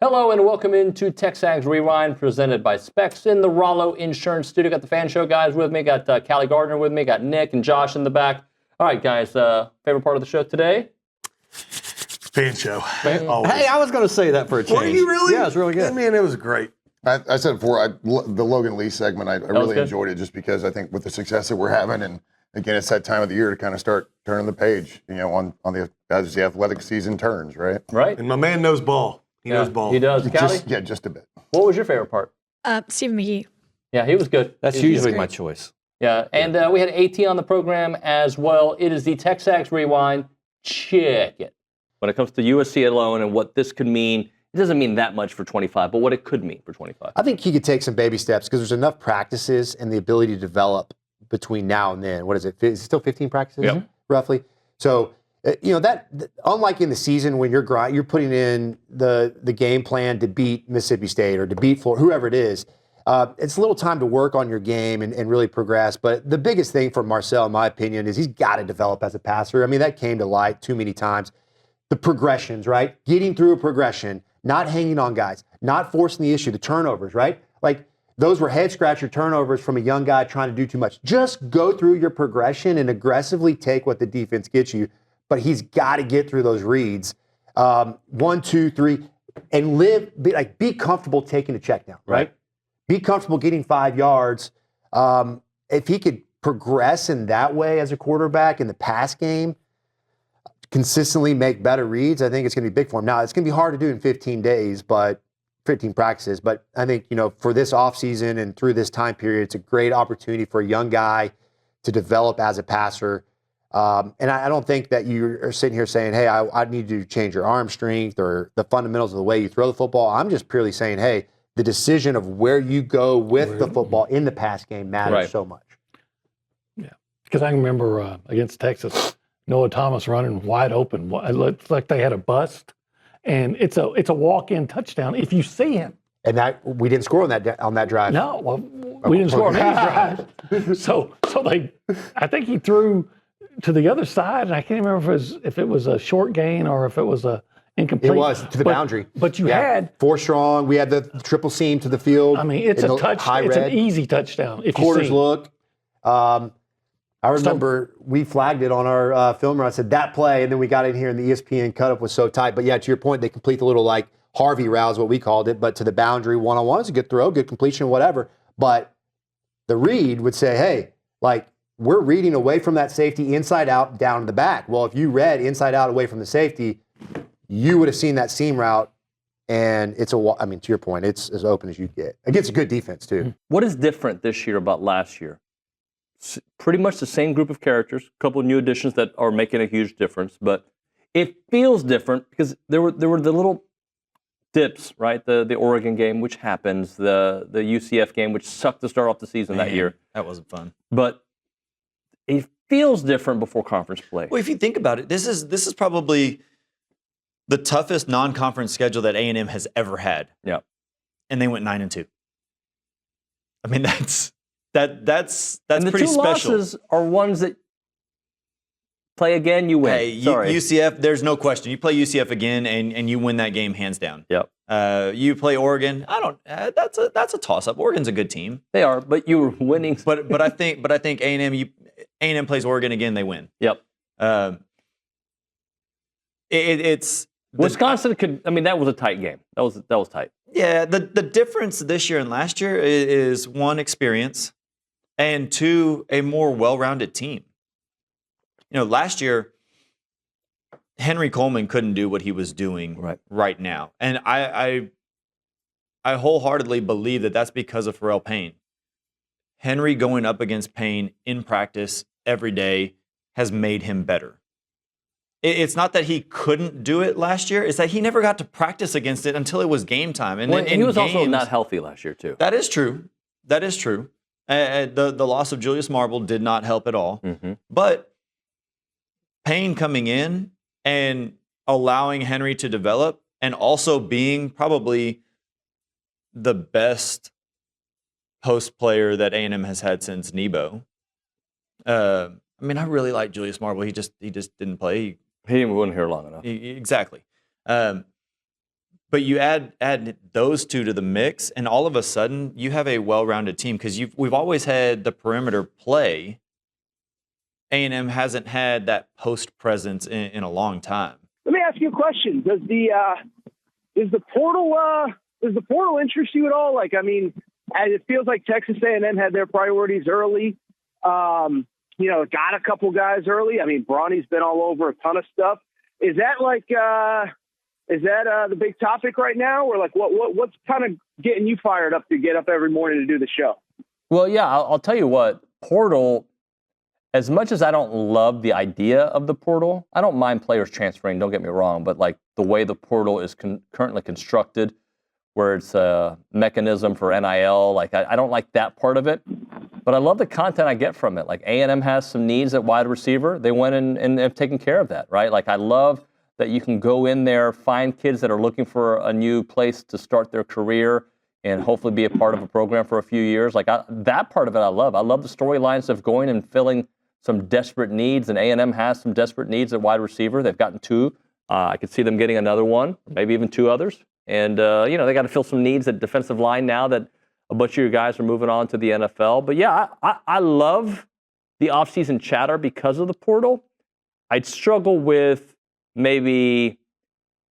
Hello and welcome into TexAgs Rewind, presented by Specs in the Rollo Insurance Studio. Got the Fan Show guys with me, got Callie Gardner with me, got Nick and Josh in the back. All right, guys, favorite part of the show today? Fan Show. Always. Hey, I was going to say that for a change. Were you really? Yeah, it's really good. I mean, it was great. I said before, the Logan Lee segment, I really enjoyed it just because I think with the success that we're having, and again, it's that time of the year to kind of start turning the page, on the as the athletic season turns, right? Right. And my man knows ball. He knows ball. He does. Callie? Just a bit. What was your favorite part? Stephen McGee. Yeah, he was good. That's usually my choice. Yeah, and we had AT on the program as well. It is the TexAgs Rewind. Check it. When it comes to USC alone and what this could mean, it doesn't mean that much for 25, but what it could mean for 25. I think he could take some baby steps because there's enough practices and the ability to develop between now and then. What is it? Is it still 15 practices, roughly? So, that unlike in the season when you're putting in the game plan to beat Mississippi State or to beat Florida, whoever it is, it's a little time to work on your game and really progress. But the biggest thing for Marcel, in my opinion, is he's got to develop as a passer. I mean, that came to light too many times. The progressions, right? Getting through a progression, not hanging on guys, not forcing the issue, the turnovers, right? Like those were head scratcher turnovers from a young guy trying to do too much. Just go through your progression and aggressively take what the defense gets you. But he's got to get through those reads, 1, 2, 3, and be comfortable taking a check down, right? Be comfortable getting 5 yards. If he could progress in that way as a quarterback in the pass game, consistently make better reads, I think it's going to be big for him. Now, it's going to be hard to do in 15 days, but 15 practices. But I think, for this offseason and through this time period, it's a great opportunity for a young guy to develop as a passer. And I don't think that you are sitting here saying, hey, I need to change your arm strength or the fundamentals of the way you throw the football. I'm just purely saying, hey, the decision of where you go with the football in the pass game matters so much. Yeah, because I remember against Texas, Noah Thomas running wide open. It looked like they had a bust, and it's a walk-in touchdown if you see him. And that we didn't score on that drive. No, well, we didn't score on any drive. So I think he threw to the other side, and I can't remember if it was a short gain or if it was a incomplete. It was to the boundary. But you had 4 strong. We had the triple seam to the field. I mean, it's a touch. It's an easy touchdown. If quarters you see. Look. I remember we flagged it on our filmer. I said that play, and then we got in here, and the ESPN cutoff was so tight. But yeah, to your point, they complete the little like Harvey route is what we called it, but to the boundary one-on-one is a good throw, good completion, whatever. But the read would say, hey, like, we're reading away from that safety inside out down to the back. Well, if you read inside out away from the safety, you would have seen that seam route, and to your point, it's as open as you get against a good defense too. What is different this year about last year? Pretty much the same group of characters, a couple of new additions that are making a huge difference, but it feels different because there were the little dips, right? The Oregon game, which happens, the UCF game, which sucked to start off the season that year. That wasn't fun. But it feels different before conference play. Well, if you think about it, this is probably the toughest non-conference schedule that A&M has ever had. Yeah. And they went 9-2. I mean, that's and the pretty two special. losses are ones that play again, you win. Hey, Sorry. UCF, there's no question. You play UCF again, and you win that game hands down. Yep. You play Oregon. That's a toss-up. Oregon's a good team. They are, but you were winning. But I think A&M plays Oregon again, they win. Yep. It's Wisconsin could. I mean, that was a tight game. That was tight. Yeah. The difference this year and last year is 1, experience, and 2, a more well-rounded team. Last year, Henry Coleman couldn't do what he was doing right now, and I wholeheartedly believe that that's because of Pharrell Payne. Henry going up against Payne in practice every day has made him better. It's not that he couldn't do it last year. It's that he never got to practice against it until it was game time. And he was also not healthy last year, too. That is true. The loss of Julius Marble did not help at all. Mm-hmm. But Payne coming in and allowing Henry to develop and also being probably the best post player that A&M has had since Nebo. I really like Julius Marble. He just didn't play. He wasn't here long enough. Exactly. But you add those two to the mix, and all of a sudden you have a well-rounded team because we've always had the perimeter play. A&M hasn't had that post presence in a long time. Let me ask you a question. Does the portal interest you at all? Like, I mean, as it feels like Texas A&M had their priorities early. Got a couple guys early. I mean, Bronny's been all over a ton of stuff. Is that like the big topic right now, or like what's kind of getting you fired up to get up every morning to do the show? Well, yeah, I'll tell you what, portal. As much as I don't love the idea of the portal, I don't mind players transferring, don't get me wrong, but like the way the portal is currently constructed, where it's a mechanism for NIL, like I don't like that part of it, but I love the content I get from it. Like A&M has some needs at wide receiver. They went and have taken care of that, right? Like I love that you can go in there, find kids that are looking for a new place to start their career and hopefully be a part of a program for a few years. Like that part of it I love. I love the storylines of going and filling some desperate needs, and A&M has some desperate needs at wide receiver. They've gotten two. I could see them getting another one, maybe even two others. And, they got to fill some needs at defensive line now that a bunch of your guys are moving on to the NFL. But, yeah, I love the offseason chatter because of the portal. I'd struggle with maybe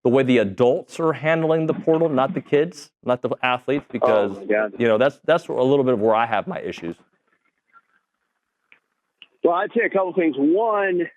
the way the adults are handling the portal, not the kids, not the athletes, because, that's a little bit of where I have my issues. Well, I'd say a couple things. One,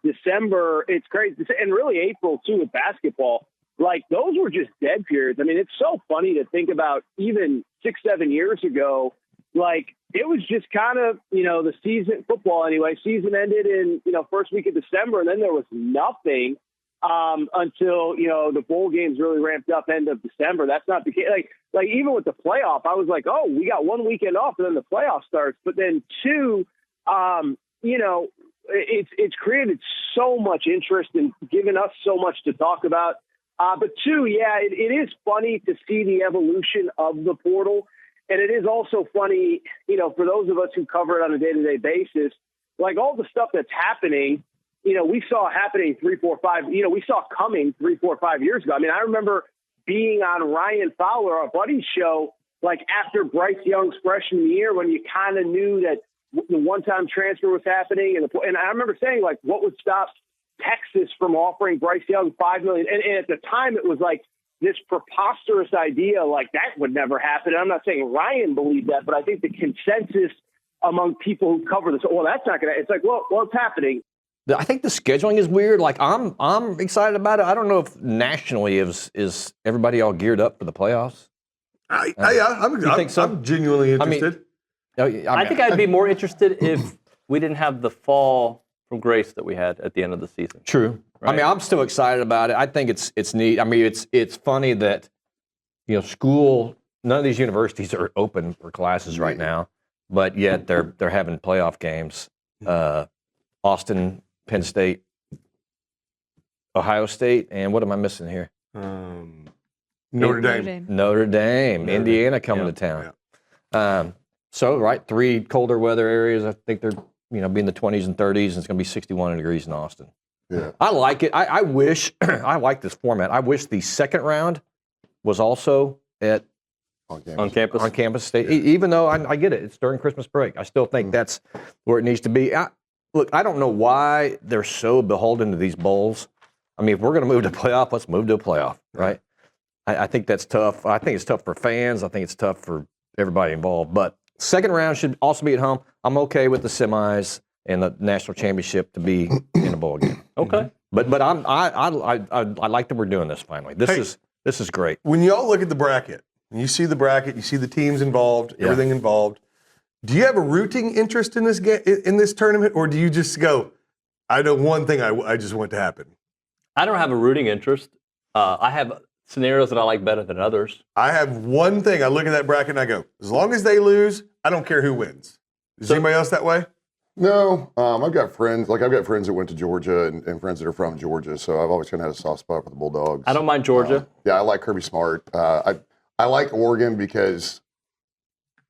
December, it's great. And really April, too, with basketball. Like, those were just dead periods. I mean, it's so funny to think about even 6-7 years ago. Like, it was just kind of, the season, football anyway, season ended in, first week of December, and then there was nothing until, the bowl games really ramped up end of December. That's not the case. Like even with the playoff, I was like, oh, we got one weekend off, and then the playoff starts. But then two, it's created so much interest and given us so much to talk about. But two, it is funny to see the evolution of the portal. And it is also funny, for those of us who cover it on a day-to-day basis, like all the stuff that's happening, we saw happening 3, 4, 5, we saw coming 3, 4, 5 years ago. I mean, I remember being on Ryan Fowler, our buddy's show, like after Bryce Young's freshman year, when you kind of knew that the one-time transfer was happening. And I remember saying, like, what would stop Texas from offering Bryce Young $5 million? And at the time, it was like this preposterous idea, like that would never happen. And I'm not saying Ryan believed that, but I think the consensus among people who cover this, well, that's not going to, it's like, well, it's happening. I think the scheduling is weird. Like I'm excited about it. I don't know if nationally is everybody all geared up for the playoffs. I'm genuinely interested. I think I'd be more interested if we didn't have the fall from grace that we had at the end of the season. True. Right? I mean, I'm still excited about it. I think it's neat. I mean, it's funny that none of these universities are open for classes right now, but yet they're having playoff games. Austin, Penn State, Ohio State, and what am I missing here? Notre Dame. Indiana coming to town. Yeah. So, 3 colder weather areas. I think they're, be in the 20s and 30s, and it's going to be 61 degrees in Austin. Yeah. I like it. I wish, I like this format. I wish the second round was also on campus state. Yeah. Even though I get it, it's during Christmas break. I still think that's where it needs to be. Look, I don't know why they're so beholden to these bowls. I mean, if we're going to move to playoff, let's move to a playoff, right? I think that's tough. I think it's tough for fans. I think it's tough for everybody involved. But second round should also be at home. I'm okay with the semis and the national championship to be in a bowl game. Okay. But I like that we're doing this finally. This is great. When you all look at the bracket, and you see the bracket, you see the teams involved, everything involved. Do you have a rooting interest in this tournament, or do you just go, I know one thing I just want to happen? I don't have a rooting interest. I have scenarios that I like better than others. I have one thing. I look at that bracket and I go, as long as they lose, I don't care who wins. Is anybody else that way? No. I've got friends that went to Georgia and friends that are from Georgia, so I've always kind of had a soft spot for the Bulldogs. I don't mind Georgia. I like Kirby Smart. I like Oregon because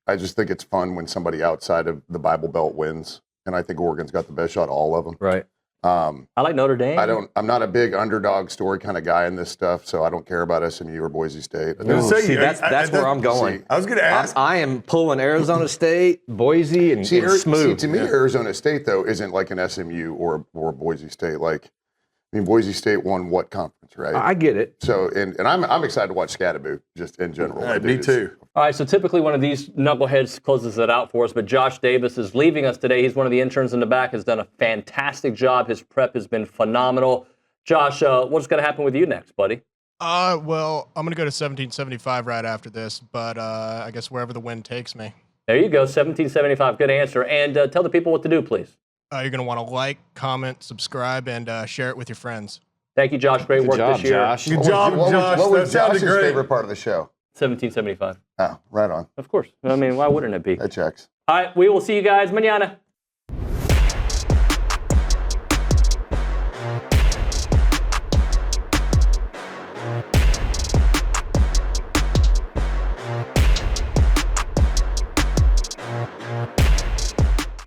I just think it's fun when somebody outside of the Bible Belt wins, and I think Oregon's got the best shot of all of them. Right. I like Notre Dame. I'm not a big underdog story kind of guy in this stuff, so I don't care about SMU or Boise State. See, that's where I'm going. I was going to ask. I am pulling Arizona State, Boise, and smooth. To me, Arizona State though isn't like an SMU or Boise State. Like, I mean, Boise State won what conference, right? I get it. So, and I'm excited to watch Scatterboot just in general. Me too. All right, so typically one of these knuckleheads closes it out for us, but Josh Davis is leaving us today. He's one of the interns in the back, has done a fantastic job. His prep has been phenomenal. Josh, what's going to happen with you next, buddy? Well, I'm going to go to 1775 right after this, but I guess wherever the wind takes me. There you go, 1775. Good answer. And tell the people what to do, please. You're going to want to like, comment, subscribe, and share it with your friends. Thank you, Josh. Great work this year. Josh. Good job, Josh. What was That sounded Josh's great. favorite part of the show? 1775. Oh, right on. Of course. I mean, why wouldn't it be? That checks. All right, we will see you guys mañana.